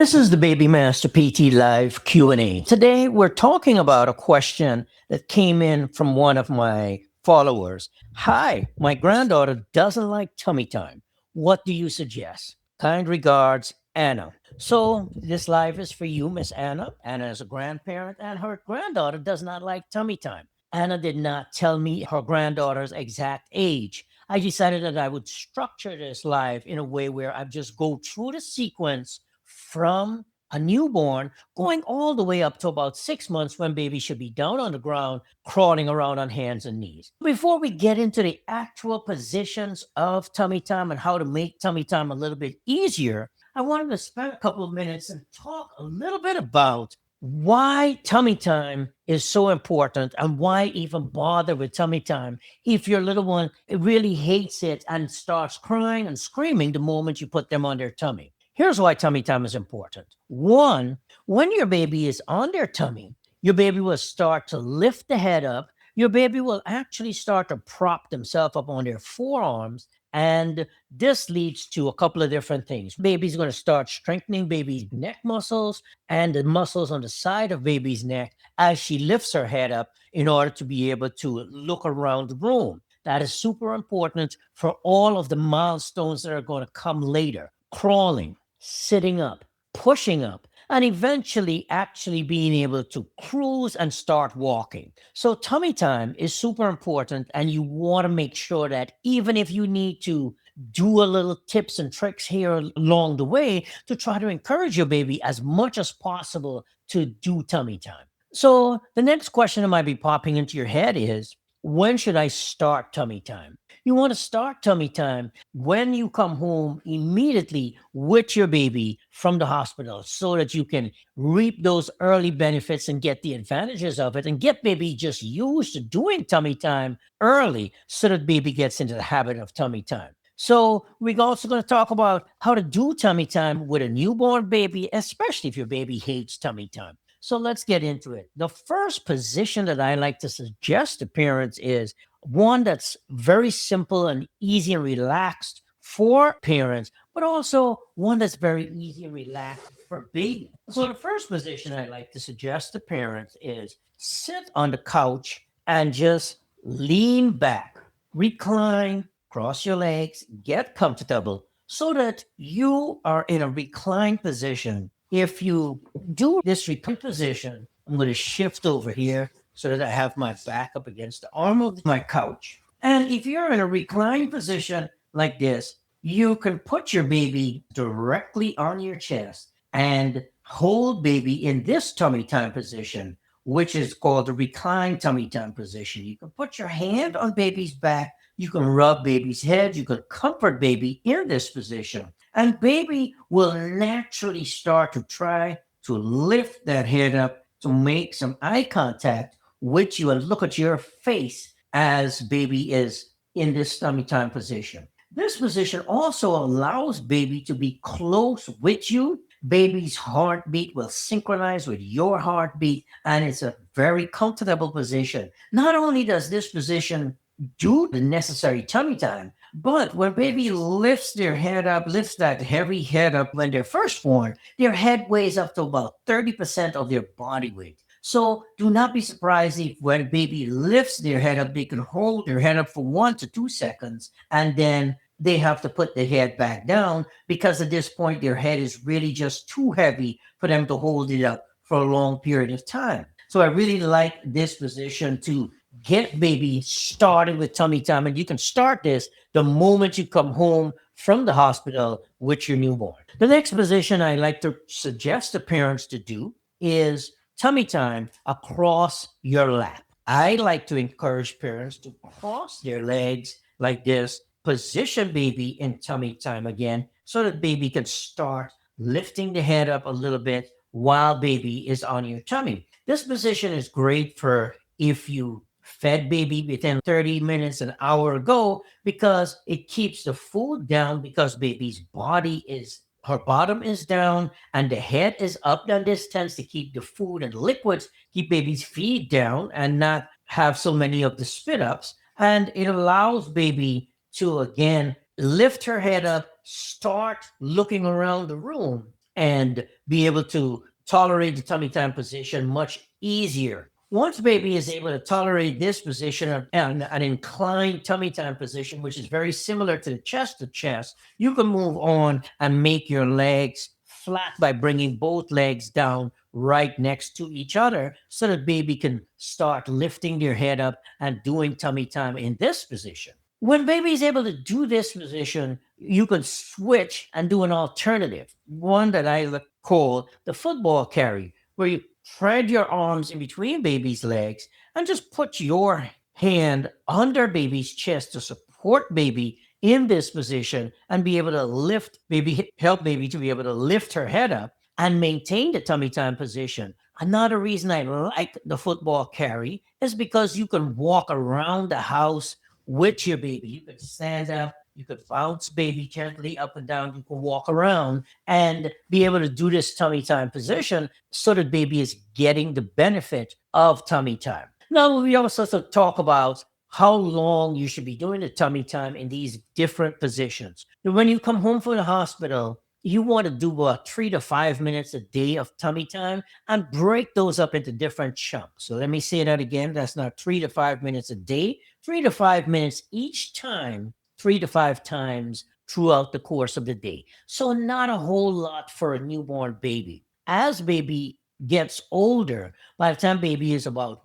This is the Baby Master PT Live Q&A. Today we're talking about a question that came in from one of my followers. Hi, my granddaughter doesn't like tummy time. What do you suggest? Kind regards, Anna. So this live is for you, Miss Anna. Anna is a grandparent and her granddaughter does not like tummy time. Anna did not tell me her granddaughter's exact age. I decided that I would structure this live in a way where I just go through the sequence from a newborn going all the way up to about 6 months when baby should be down on the ground, crawling around on hands and knees. Before we get into the actual positions of tummy time and how to make tummy time a little bit easier, I wanted to spend a couple of minutes and talk a little bit about why tummy time is so important and why even bother with tummy time if your little one really hates it and starts crying and screaming the moment you put them on their tummy. Here's why tummy time is important. One, when your baby is on their tummy, your baby will start to lift the head up. Your baby will actually start to prop themselves up on their forearms. And this leads to a couple of different things. Baby's going to start strengthening baby's neck muscles and the muscles on the side of baby's neck as she lifts her head up in order to be able to look around the room. That is super important for all of the milestones that are going to come later. Crawling, sitting up, pushing up, and eventually actually being able to cruise and start walking. So tummy time is super important, and you want to make sure that even if you need to do a little tips and tricks here along the way to try to encourage your baby as much as possible to do tummy time. So the next question that might be popping into your head is, when should I start tummy time? You want to start tummy time when you come home immediately with your baby from the hospital so that you can reap those early benefits and get the advantages of it and get baby just used to doing tummy time early so that baby gets into the habit of tummy time. So we're also going to talk about how to do tummy time with a newborn baby, especially if your baby hates tummy time. So let's get into it. The first position that I like to suggest to parents is one that's very simple and easy and relaxed for parents, but also one that's very easy and relaxed for baby. So the first position I like to suggest to parents is sit on the couch and just lean back, recline, cross your legs, get comfortable so that you are in a reclined position. If you do this reclined position, I'm going to shift over here so that I have my back up against the arm of my couch. And if you're in a reclined position like this, you can put your baby directly on your chest and hold baby in this tummy time position, which is called the reclined tummy time position. You can put your hand on baby's back. You can rub baby's head. You can comfort baby in this position. And baby will naturally start to try to lift that head up to make some eye contact with you and look at your face as baby is in this tummy time position. This position also allows baby to be close with you. Baby's heartbeat will synchronize with your heartbeat, and it's a very comfortable position. Not only does this position do the necessary tummy time, but when baby lifts their head up, lifts that heavy head up when they're first born, their head weighs up to about 30% of their body weight. So do not be surprised if when baby lifts their head up, they can hold their head up for 1 to 2 seconds, and then they have to put the head back down because at this point, their head is really just too heavy for them to hold it up for a long period of time. So I really like this position to get baby started with tummy time. And you can start this the moment you come home from the hospital with your newborn. The next position I like to suggest to parents to do is tummy time across your lap. I like to encourage parents to cross their legs like this, position baby in tummy time again, so that baby can start lifting the head up a little bit while baby is on your tummy. This position is great for if you fed baby within 30 minutes, an hour ago, because it keeps the food down because baby's body is, her bottom is down and the head is up. And this tends to keep the food and liquids, keep baby's feet down and not have so many of the spit ups. And it allows baby to, again, lift her head up, start looking around the room and be able to tolerate the tummy time position much easier. Once baby is able to tolerate this position and an inclined tummy time position, which is very similar to the chest to chest, you can move on and make your legs flat by bringing both legs down right next to each other so that baby can start lifting their head up and doing tummy time in this position. When baby is able to do this position, you can switch and do an alternative, one that I call the football carry, where you thread your arms in between baby's legs and just put your hand under baby's chest to support baby in this position and be able to lift baby, help baby to be able to lift her head up and maintain the tummy time position. Another reason I like the football carry is because you can walk around the house with your baby. You can stand up, you could bounce baby gently up and down, you can walk around and be able to do this tummy time position so that baby is getting the benefit of tummy time. Now, we also talk about how long you should be doing the tummy time in these different positions. When you come home from the hospital, you want to do about 3 to 5 minutes a day of tummy time and break those up into different chunks. So let me say that again. That's not 3 to 5 minutes a day, 3 to 5 minutes each time, 3 to 5 times throughout the course of the day. So not a whole lot for a newborn baby. As baby gets older, by the time baby is about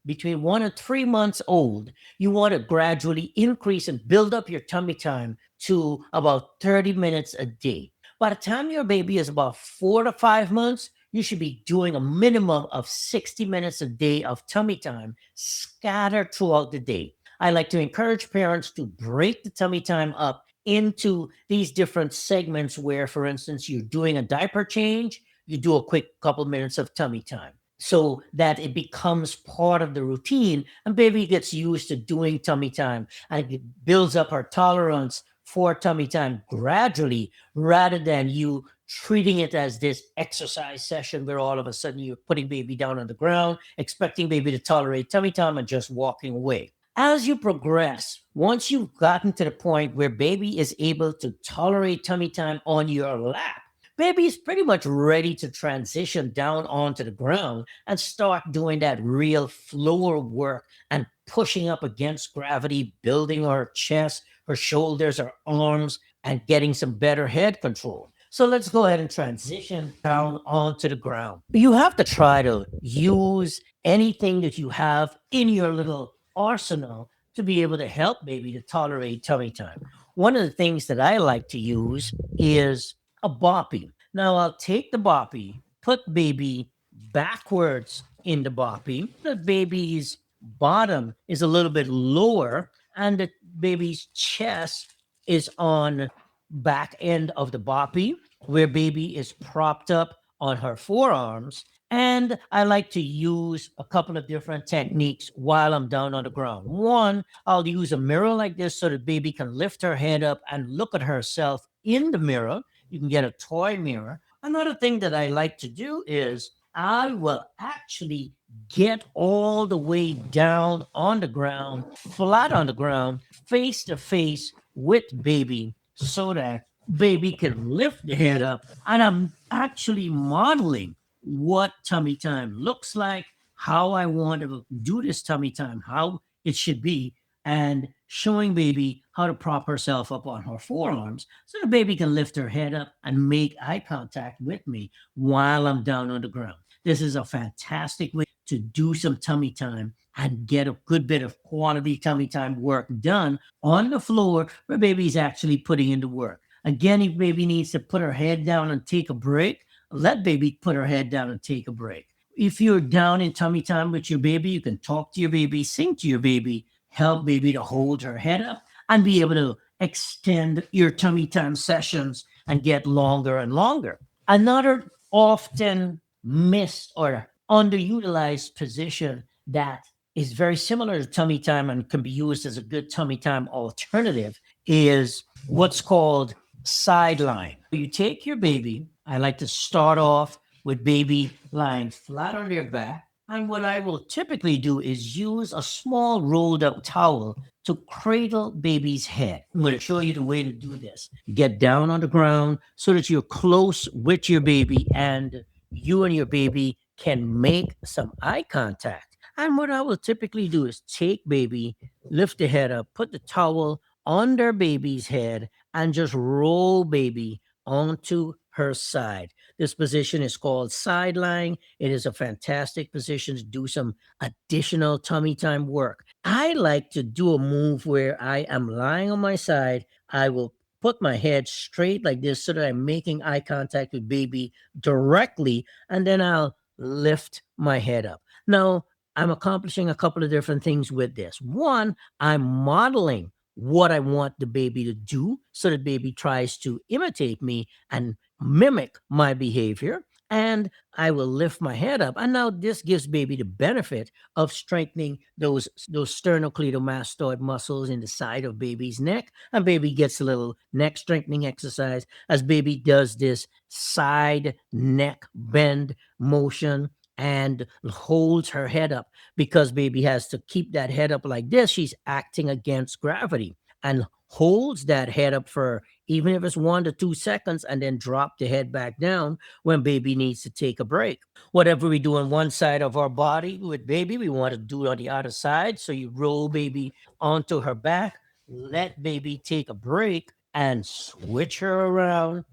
between 1 and 3 months old, you want to gradually increase and build up your tummy time to about 30 minutes a day. By the time your baby is about 4 to 5 months, you should be doing a minimum of 60 minutes a day of tummy time scattered throughout the day. I like to encourage parents to break the tummy time up into these different segments where, for instance, you're doing a diaper change, you do a quick couple minutes of tummy time so that it becomes part of the routine and baby gets used to doing tummy time and it builds up her tolerance for tummy time gradually rather than you treating it as this exercise session where all of a sudden you're putting baby down on the ground, expecting baby to tolerate tummy time and just walking away. As you progress, once you've gotten to the point where baby is able to tolerate tummy time on your lap, baby is pretty much ready to transition down onto the ground and start doing that real floor work and pushing up against gravity, building her chest, her shoulders, her arms, and getting some better head control. So let's go ahead and transition down onto the ground. You have to try to use anything that you have in your little arsenal to be able to help baby to tolerate tummy time. One of the things that I like to use is a boppy. Now I'll take the boppy, put baby backwards in the boppy. The baby's bottom is a little bit lower, and the baby's chest is on back end of the boppy, where baby is propped up on her forearms. And I like to use a couple of different techniques while I'm down on the ground. One, I'll use a mirror like this so that baby can lift her head up and look at herself in the mirror. You can get a toy mirror. Another thing that I like to do is I will actually get all the way down on the ground, flat on the ground, face to face with baby so that baby can lift the head up. And I'm actually modeling what tummy time looks like, how I want to do this tummy time, how it should be, and showing baby how to prop herself up on her forearms so the baby can lift her head up and make eye contact with me while I'm down on the ground. This is a fantastic way to do some tummy time and get a good bit of quality tummy time work done on the floor where baby's actually putting in the work. Again, if baby needs to put her head down and take a break, let baby put her head down and take a break. If you're down in tummy time with your baby, you can talk to your baby, sing to your baby, help baby to hold her head up and be able to extend your tummy time sessions and get longer and longer. Another often missed or underutilized position that is very similar to tummy time and can be used as a good tummy time alternative is what's called sideline. You take your baby. I like to start off with baby lying flat on their back And what I will typically do is use a small rolled up towel to cradle baby's head. I'm going to show you the way to do this. Get down on the ground so that you're close with your baby and you and your baby can make some eye contact. And what I will typically do is take baby, lift the head up, put the towel under baby's head, and just roll baby onto her side. This position is called side lying. It is a fantastic position to do some additional tummy time work. I like to do a move where I am lying on my side. I will put my head straight like this so that I'm making eye contact with baby directly, and then I'll lift my head up. Now, I'm accomplishing a couple of different things with this. One, I'm modeling what I want the baby to do so that baby tries to imitate me and mimic my behavior. And I will lift my head up. And now this gives baby the benefit of strengthening those sternocleidomastoid muscles in the side of baby's neck. And baby gets a little neck strengthening exercise as baby does this side neck bend motion and holds her head up. Because baby has to keep that head up like this, she's acting against gravity and holds that head up for even if it's 1 to 2 seconds, and then drop the head back down when baby needs to take a break. Whatever we do on one side of our body with baby, we want to do on the other side. So you roll baby onto her back, let baby take a break, and switch her around.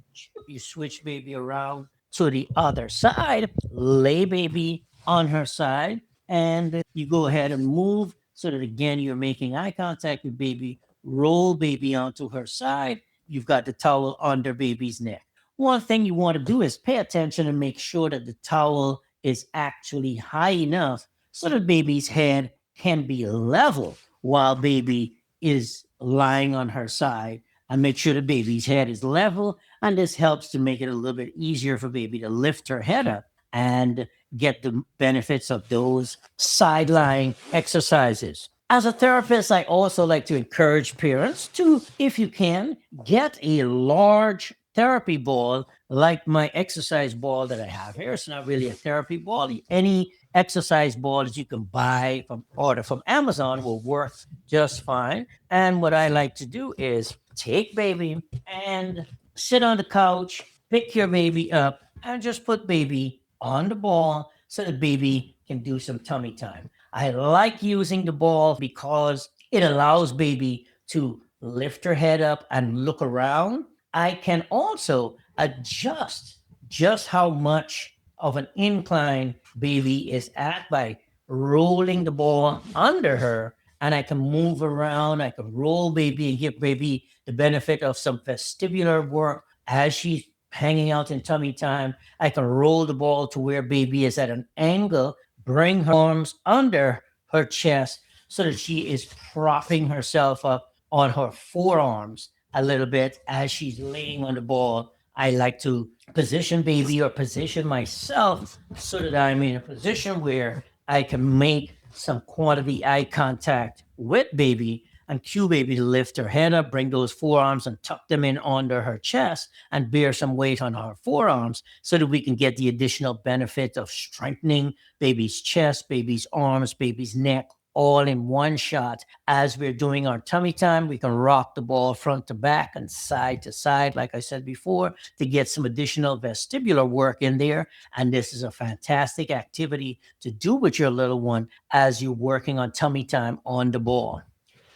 You switch baby around to the other side, lay baby on her side, and you go ahead and move so that again you're making eye contact with baby. Roll baby onto her side. You've got the towel under baby's neck. One thing you want to do is pay attention and make sure that the towel is actually high enough so that baby's head can be level while baby is lying on her side. And make sure the baby's head is level. And this helps to make it a little bit easier for baby to lift her head up and get the benefits of those side-lying exercises. As a therapist, I also like to encourage parents to, if you can, get a large therapy ball like my exercise ball that I have here. It's not really a therapy ball. Any exercise ball that you can buy order from Amazon will work just fine. And what I like to do is take baby and sit on the couch, pick your baby up, and just put baby on the ball so that baby can do some tummy time. I like using the ball because it allows baby to lift her head up and look around. I can also adjust just how much of an incline baby is at by rolling the ball under her, and I can move around. I can roll baby and give baby the benefit of some vestibular work as she's hanging out in tummy time. I can roll the ball to where baby is at an angle, bring her arms under her chest so that she is propping herself up on her forearms a little bit as she's laying on the ball. I like to position baby or position myself so that I'm in a position where I can make some quality eye contact with baby and cue baby to lift her head up, bring those forearms and tuck them in under her chest and bear some weight on her forearms so that we can get the additional benefit of strengthening baby's chest, baby's arms, baby's neck, all in one shot. As we're doing our tummy time, we can rock the ball front to back and side to side, like I said before, to get some additional vestibular work in there. And this is a fantastic activity to do with your little one as you're working on tummy time on the ball.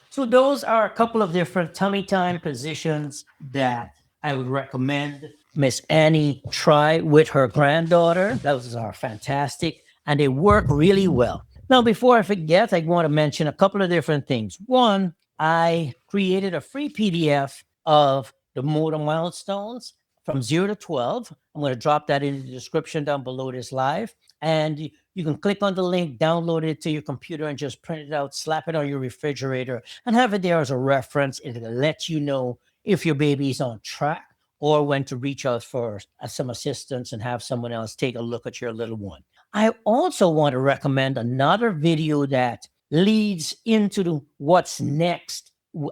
So those are a couple of different tummy time positions that I would recommend Miss Annie try with her granddaughter. Those are fantastic and they work really well. Now, before I forget, I want to mention a couple of different things. One, I created a free PDF of the motor milestones from 0 to 12. I'm going to drop that in the description down below this live. And you can click on the link, download it to your computer, and just print it out, slap it on your refrigerator, and have it there as a reference. It'll let you know if your baby is on track or when to reach out for some assistance and have someone else take a look at your little one. I also want to recommend another video that leads into what's next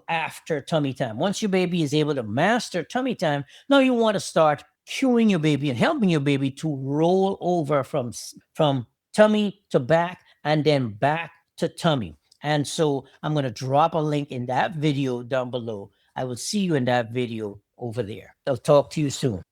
after tummy time. Once your baby is able to master tummy time, now you want to start cueing your baby and helping your baby to roll over from tummy to back, and then back to tummy. And so I'm going to drop a link in that video down below. I will see you in that video over there. I'll talk to you soon.